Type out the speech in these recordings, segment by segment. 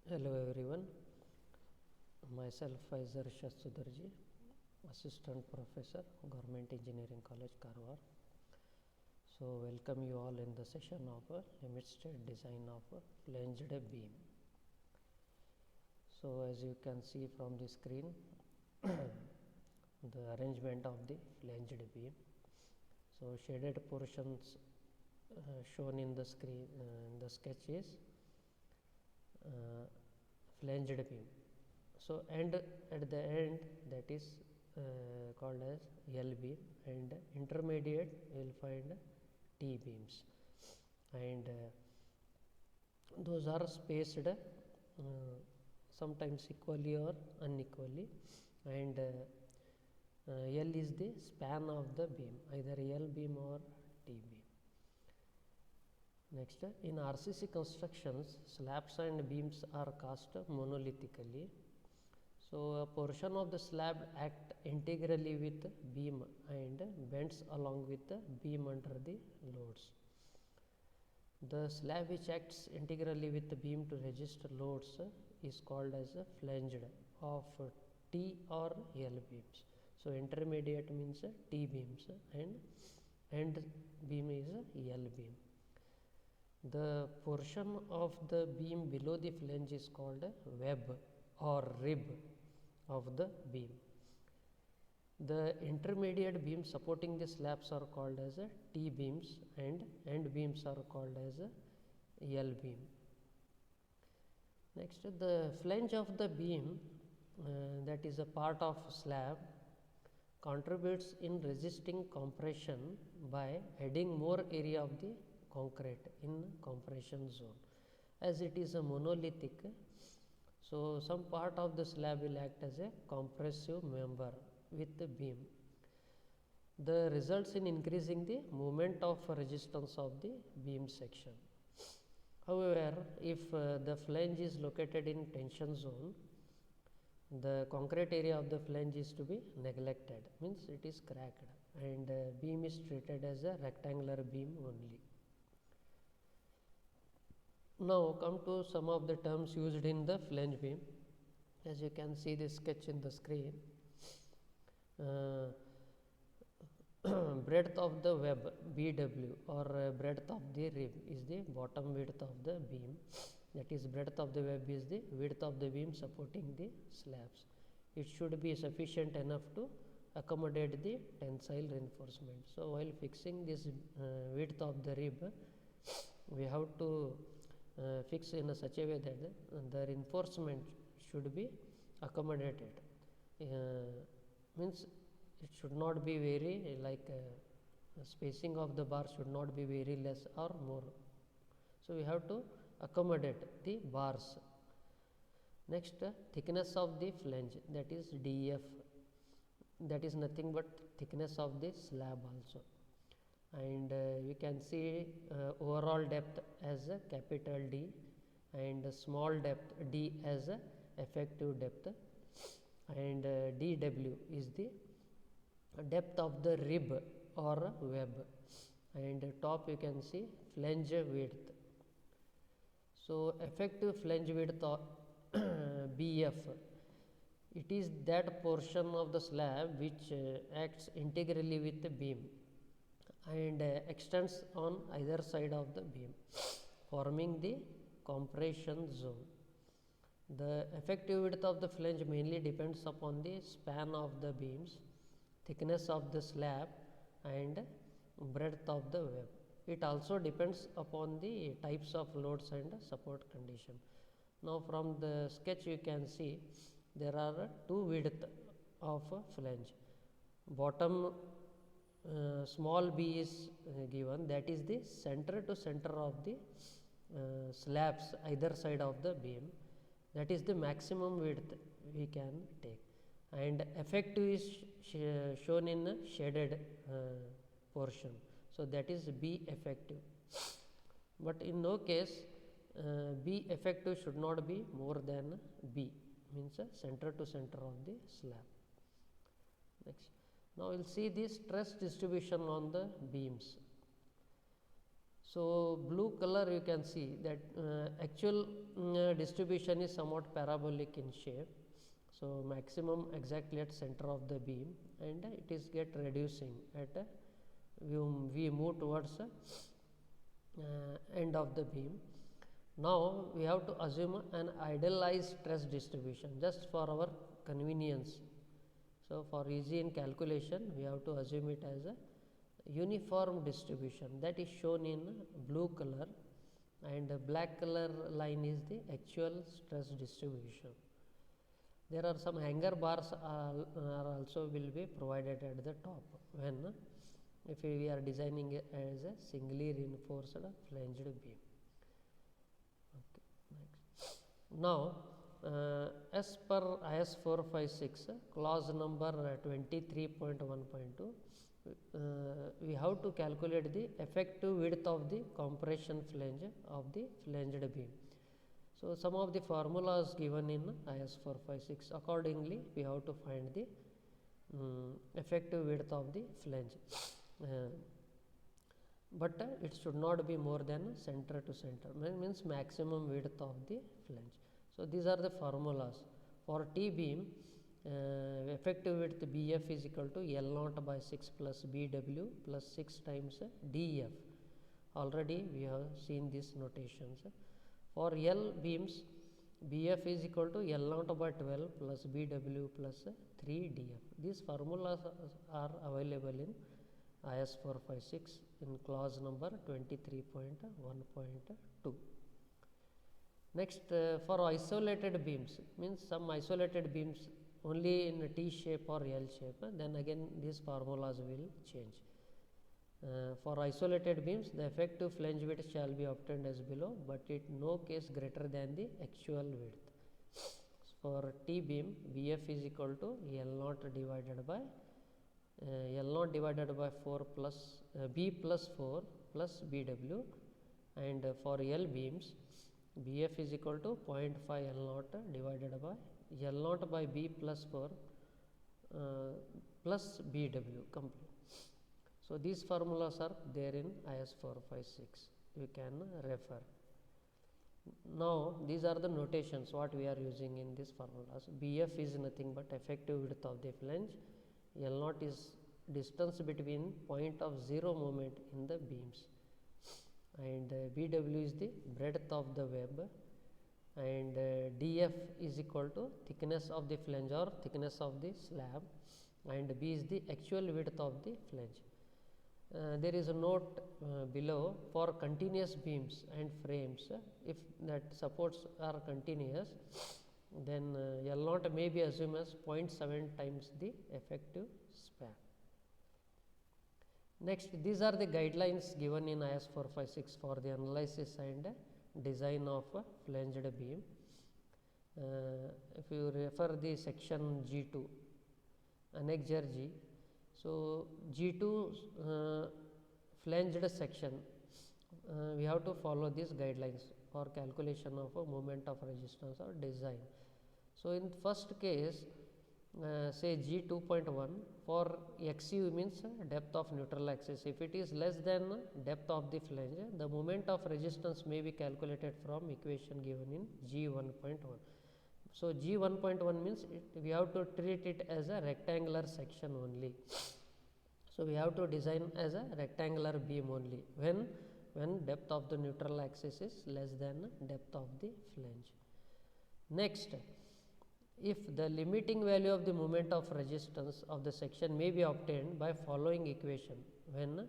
Hello everyone, myself is Arshad Sudarji, Assistant Professor, Government Engineering College, Karwar. So welcome you all in the session of limit state design of flanged beam. So as you can see from the screen, the arrangement of the flanged beam. So shaded portions shown in the screen in the sketch is flanged beam. So and at the end that is called as L beam, and intermediate we will find T beams, and those are spaced sometimes equally or unequally, and L is the span of the beam, either L beam or T beam. Next, in RCC constructions, slabs and beams are cast monolithically. So a portion of the slab act integrally with beam and bends along with the beam under the loads. The slab which acts integrally with the beam to resist loads is called as a flanged of T or L beams. So intermediate means T beams and end beam is L beam. The portion of the beam below the flange is called web or rib of the beam. The intermediate beams supporting the slabs are called as T beams and end beams are called as L beam. Next, the flange of the beam that is a part of slab contributes in resisting compression by adding more area of the concrete in compression zone. As it is a monolithic, so some part of the slab will act as a compressive member with the beam. The results in increasing the moment of resistance of the beam section. However, if the flange is located in tension zone, the concrete area of the flange is to be neglected, means it is cracked, and beam is treated as a rectangular beam only. Now come to some of the terms used in the flange beam. As you can see the sketch in the screen, breadth of the web BW or breadth of the rib is the bottom width of the beam, that is breadth of the web is the width of the beam supporting the slabs. It should be sufficient enough to accommodate the tensile reinforcement. So while fixing this width of the rib, we have to fix in such a way that the reinforcement should be accommodated, means it should not be very spacing of the bar should not be very less or more. So we have to accommodate the bars. Next, thickness of the flange, that is DF, that is nothing but thickness of the slab also, and we can see overall depth as a capital D and small depth D as a effective depth, and DW is the depth of the rib or web, and top you can see flange width. So effective flange width BF, it is that portion of the slab which acts integrally with the beam and extends on either side of the beam, forming the compression zone. The effective width of the flange mainly depends upon the span of the beams, thickness of the slab and breadth of the web. It also depends upon the types of loads and support condition. Now from the sketch you can see there are two width of flange. Bottom small b is given, that is the center to center of the slabs either side of the beam, that is the maximum width we can take, and effective is shown in a shaded portion, so that is B effective. But in no case B effective should not be more than B, means center to center of the slab. Next, now we will see the stress distribution on the beams. So blue color you can see that actual distribution is somewhat parabolic in shape. So maximum exactly at center of the beam, and it is get reducing at we move towards end of the beam. Now we have to assume an idealized stress distribution just for our convenience. So for easy in calculation, we have to assume it as a uniform distribution that is shown in blue color, and black color line is the actual stress distribution. There are some hanger bars are also will be provided at the top when if we are designing it as a singly reinforced flanged beam. Okay, next. Now as per IS 456 clause number 23.1.2, we have to calculate the effective width of the compression flange of the flanged beam. So some of the formulas given in IS 456, accordingly we have to find the effective width of the flange, but it should not be more than center to center, means maximum width of the flange. So these are the formulas for T beam. Effective width BF is equal to L0 by 6 plus BW plus 6 times DF. Already we have seen these notations. For L beams, BF is equal to L0 by 12 plus BW plus 3 DF. These formulas are available in IS 456 in clause number 23.1.2. Next, for isolated beams, means some isolated beams only in T shape or L shape, then again these formulas will change. For isolated beams, the effective flange width shall be obtained as below, but in no case greater than the actual width. For T beam, BF is equal to L0 divided by 4 plus B plus 4 plus BW, and for L beams, BF is equal to 0.5 L0 divided by L0 by B plus 4 plus BW complete. So these formulas are there in IS 456. You can refer. Now these are the notations what we are using in these formulas. BF is nothing but effective width of the flange. L0 is distance between point of zero moment in the beams, and BW is the breadth of the web, and DF is equal to thickness of the flange or thickness of the slab, and B is the actual width of the flange. There is a note below for continuous beams and frames. If that supports are continuous, then L0 may be assumed as 0.7 times the effective span. Next, these are the guidelines given in IS 456 for the analysis and design of a flanged beam. If you refer the section G2, Annexure G, so G2 flanged section, we have to follow these guidelines for calculation of a moment of resistance or design. So in first case, say G2.1, for XU means depth of neutral axis. If it is less than depth of the flange, the moment of resistance may be calculated from equation given in G1.1. So G1.1 means we have to treat it as a rectangular section only. So we have to design as a rectangular beam only when depth of the neutral axis is less than depth of the flange. Next, if the limiting value of the moment of resistance of the section may be obtained by following equation, when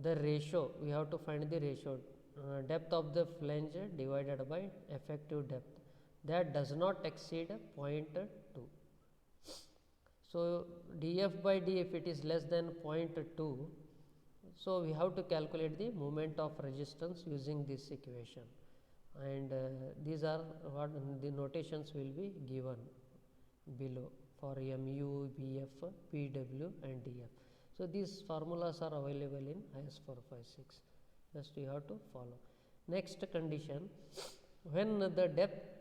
the ratio, we have to find the ratio depth of the flange divided by effective depth, that does not exceed 0.2. So df by d, if it is less than 0.2, so we have to calculate the moment of resistance using this equation, and these are what the notations will be given below for mu, bf, pw and df. So these formulas are available in IS 456, just you have to follow. Next condition, when the depth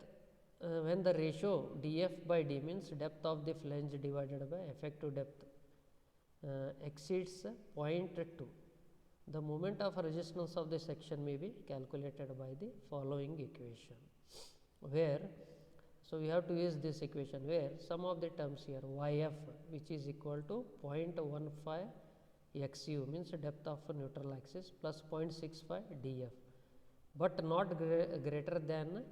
when the ratio df by d means depth of the flange divided by effective depth exceeds 0.2, The moment of resistance of the section may be calculated by the following equation, where so we have to use this equation where sum of the terms here YF, which is equal to 0.15 XU, means depth of neutral axis, plus 0.65 DF, but not greater than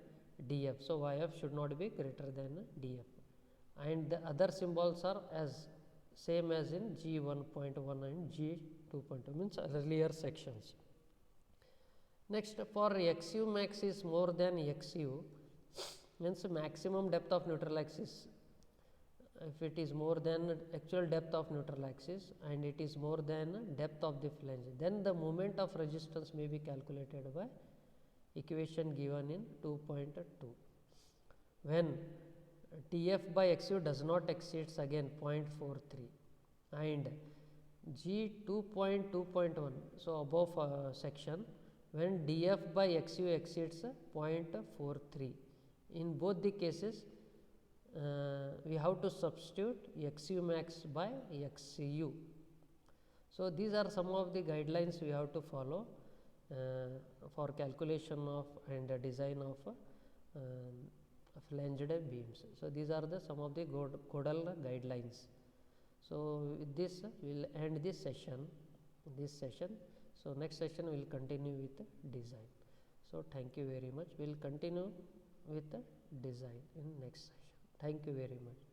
DF. So YF should not be greater than DF, and the other symbols are as same as in G 1.1 and G 2.2, means earlier sections. Next, for XU max is more than XU, means maximum depth of neutral axis, if it is more than actual depth of neutral axis and it is more than depth of the flange, then the moment of resistance may be calculated by equation given in 2.2. When TF by XU does not exceeds again 0.43 and G 2.2.1, so above section, when DF by XU exceeds 0.43, in both the cases we have to substitute XU max by XU. So these are some of the guidelines we have to follow for calculation of and design of flanged beams. So these are the some of the Godel guidelines. So with this we will end this session. So next session we will continue with design. So thank you very much. We will continue with the design in next session. Thank you very much.